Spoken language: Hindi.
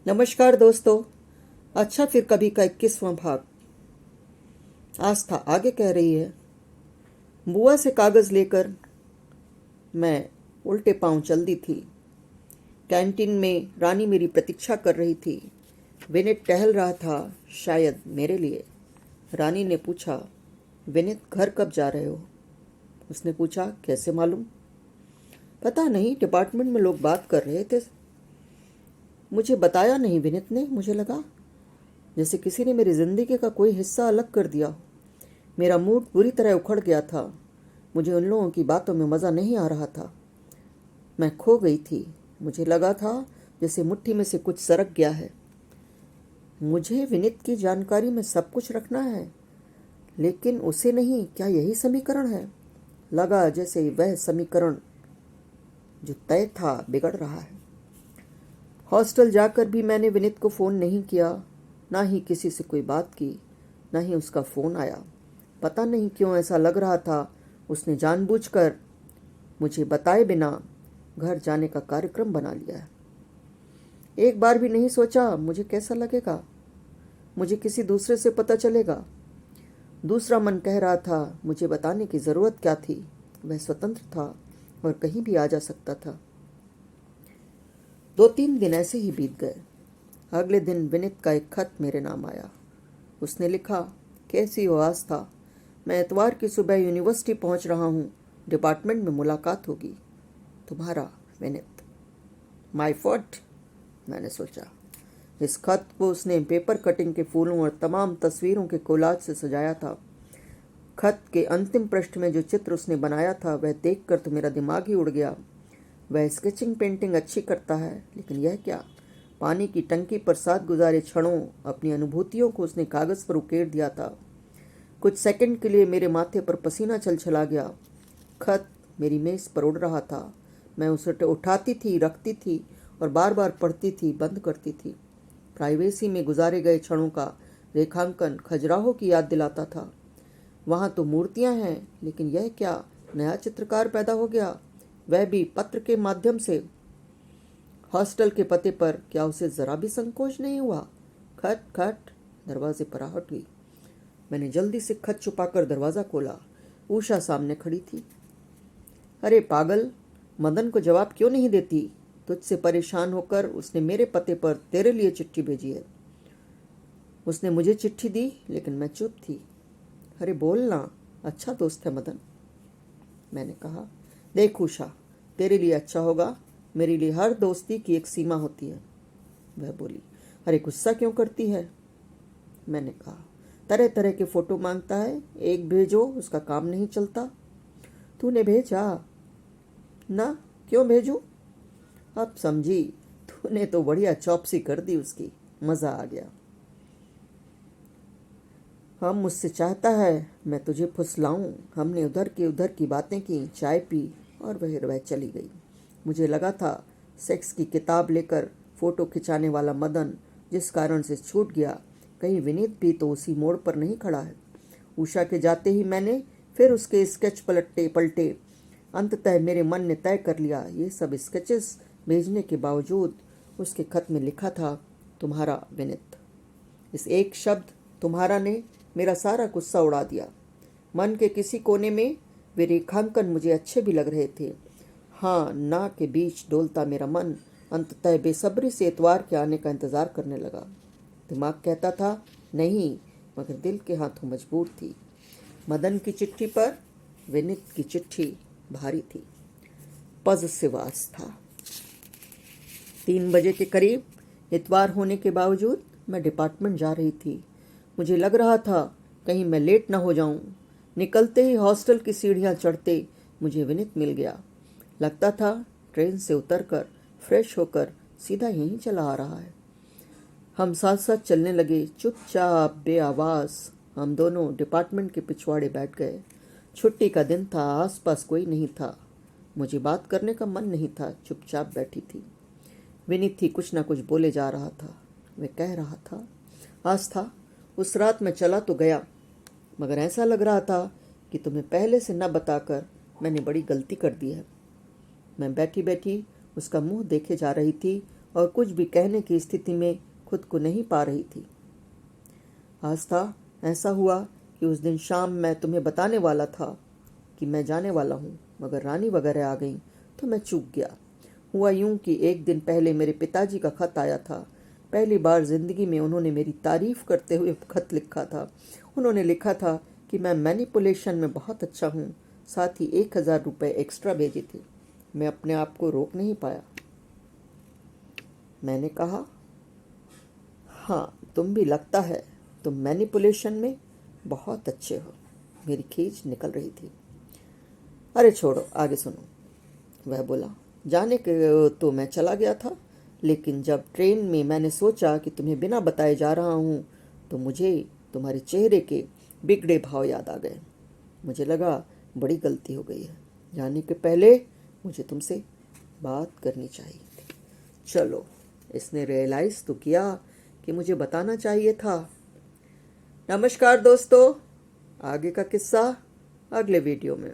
नमस्कार दोस्तों। अच्छा फिर कभी का 21वां भाग। आस्था आगे कह रही है। बुआ से कागज लेकर मैं उल्टे पांव चल दी थी। कैंटीन में रानी मेरी प्रतीक्षा कर रही थी। विनीत टहल रहा था, शायद मेरे लिए। रानी ने पूछा, विनीत घर कब जा रहे हो? उसने पूछा, कैसे मालूम? पता नहीं, डिपार्टमेंट में लोग बात कर रहे थे। मुझे बताया नहीं विनीत ने। मुझे लगा जैसे किसी ने मेरी जिंदगी का कोई हिस्सा अलग कर दिया हो। मेरा मूड बुरी तरह उखड़ गया था। मुझे उन लोगों की बातों में मज़ा नहीं आ रहा था। मैं खो गई थी। मुझे लगा था जैसे मुट्ठी में से कुछ सरक गया है। मुझे विनीत की जानकारी में सब कुछ रखना है, लेकिन उसे नहीं। क्या यही समीकरण है? लगा जैसे वह समीकरण जो तय था बिगड़ रहा है। हॉस्टल जाकर भी मैंने विनीत को फ़ोन नहीं किया, ना ही किसी से कोई बात की, ना ही उसका फ़ोन आया। पता नहीं क्यों ऐसा लग रहा था उसने जानबूझकर मुझे बताए बिना घर जाने का कार्यक्रम बना लिया है। एक बार भी नहीं सोचा मुझे कैसा लगेगा, मुझे किसी दूसरे से पता चलेगा। दूसरा मन कह रहा था मुझे बताने की ज़रूरत क्या थी, वह स्वतंत्र था और कहीं भी आ जा सकता था। 2-3 दिन ऐसे ही बीत गए। अगले दिन विनीत का एक खत मेरे नाम आया। उसने लिखा, कैसी हो आस्था? मैं इतवार की सुबह यूनिवर्सिटी पहुंच रहा हूँ। डिपार्टमेंट में मुलाकात होगी। तुम्हारा विनीत। माय फॉल्ट, मैंने सोचा। इस खत को उसने पेपर कटिंग के फूलों और तमाम तस्वीरों के कोलाज से सजाया था। खत के अंतिम पृष्ठ में जो चित्र उसने बनाया था वह देखकर तो मेरा दिमाग ही उड़ गया। वह स्केचिंग पेंटिंग अच्छी करता है, लेकिन यह क्या? पानी की टंकी पर साथ गुजारे क्षणों, अपनी अनुभूतियों को उसने कागज पर उकेर दिया था। कुछ सेकंड के लिए मेरे माथे पर पसीना चल चला गया। खत मेरी मेज पर उड़ रहा था। मैं उसे उठाती थी, रखती थी और बार बार पढ़ती थी, बंद करती थी। प्राइवेसी में गुजारे गए क्षणों का रेखांकन खजुराहो की याद दिलाता था। वहाँ तो मूर्तियाँ हैं, लेकिन यह क्या? नया चित्रकार पैदा हो गया, वह भी पत्र के माध्यम से। हॉस्टल के पते पर। क्या उसे जरा भी संकोच नहीं हुआ? खट खट, दरवाजे पर आहट हुई। मैंने जल्दी से खत छुपाकर दरवाज़ा खोला। उषा सामने खड़ी थी। अरे पागल, मदन को जवाब क्यों नहीं देती? तुझसे परेशान होकर उसने मेरे पते पर तेरे लिए चिट्ठी भेजी है। उसने मुझे चिट्ठी दी, लेकिन मैं चुप थी। अरे बोलना, अच्छा दोस्त है मदन, मैंने कहा। देख उषा, तेरे लिए अच्छा होगा, मेरे लिए हर दोस्ती की एक सीमा होती है। वह बोली। अरे गुस्सा क्यों करती है? मैंने कहा। तरह तरह के फोटो मांगता है, एक भेजो उसका काम नहीं चलता। तूने भेजा ना? क्यों भेजूं? अब समझी, तूने तो बढ़िया चौपसी कर दी उसकी। मज़ा आ गया। हम मुझसे चाहता है मैं तुझे फुसलाऊं। हमने उधर की बातें की, चाय पी और वह चली गई। मुझे लगा था सेक्स की किताब लेकर फ़ोटो खिंचाने वाला मदन जिस कारण से छूट गया, कहीं विनीत भी तो उसी मोड़ पर नहीं खड़ा है। उषा के जाते ही मैंने फिर उसके स्केच पलटे पलटे। अंततः मेरे मन ने तय कर लिया, ये सब स्केचेस भेजने के बावजूद उसके खत में लिखा था, तुम्हारा विनीत। इस एक शब्द तुम्हारा ने मेरा सारा गुस्सा उड़ा दिया। मन के किसी कोने में वे रेखांकन मुझे अच्छे भी लग रहे थे। हाँ ना के बीच डोलता मेरा मन अंततः बेसब्री से इतवार के आने का इंतज़ार करने लगा। दिमाग कहता था नहीं, मगर दिल के हाथों मजबूर थी। मदन की चिट्ठी पर विनीत की चिट्ठी भारी थी। पॉजिटिव आस्था। 3 बजे के करीब इतवार होने के बावजूद मैं डिपार्टमेंट जा रही थी। मुझे लग रहा था कहीं मैं लेट न हो जाऊं। निकलते ही हॉस्टल की सीढ़ियां चढ़ते मुझे विनीत मिल गया। लगता था ट्रेन से उतरकर फ्रेश होकर सीधा यहीं चला आ रहा है। हम साथ साथ चलने लगे, चुपचाप बेआवाज। हम दोनों डिपार्टमेंट के पिछवाड़े बैठ गए। छुट्टी का दिन था, आसपास कोई नहीं था। मुझे बात करने का मन नहीं था, चुपचाप बैठी थी। विनीत ही कुछ ना कुछ बोले जा रहा था। मैं कह रहा था, आस्था, उस रात मैं चला तो गया, मगर ऐसा लग रहा था कि तुम्हें पहले से न बताकर मैंने बड़ी गलती कर दी है। मैं बैठी बैठी उसका मुंह देखे जा रही थी और कुछ भी कहने की स्थिति में खुद को नहीं पा रही थी। आस्था, ऐसा हुआ कि उस दिन शाम मैं तुम्हें बताने वाला था कि मैं जाने वाला हूँ, मगर रानी वगैरह आ गई तो मैं चूक गया। हुआ यूं कि एक दिन पहले मेरे पिताजी का खत आया था। पहली बार जिंदगी में उन्होंने मेरी तारीफ करते हुए खत लिखा था। उन्होंने लिखा था कि मैं मैनिपुलेशन में बहुत अच्छा हूँ, साथ ही 1000 रुपये एक्स्ट्रा भेजे थे। मैं अपने आप को रोक नहीं पाया। मैंने कहा, हाँ, तुम भी लगता है तुम मैनिपुलेशन में बहुत अच्छे हो। मेरी खींच निकल रही थी। अरे छोड़ो, आगे सुनो। वह बोला, जाने के तो मैं चला गया था, लेकिन जब ट्रेन में मैंने सोचा कि तुम्हें बिना बताए जा रहा हूँ तो मुझे तुम्हारे चेहरे के बिगड़े भाव याद आ गए। मुझे लगा बड़ी गलती हो गई है। जाने के पहले मुझे तुमसे बात करनी चाहिए थी। चलो, इसने रियलाइज़ तो किया कि मुझे बताना चाहिए था। नमस्कार दोस्तों, आगे का किस्सा अगले वीडियो में।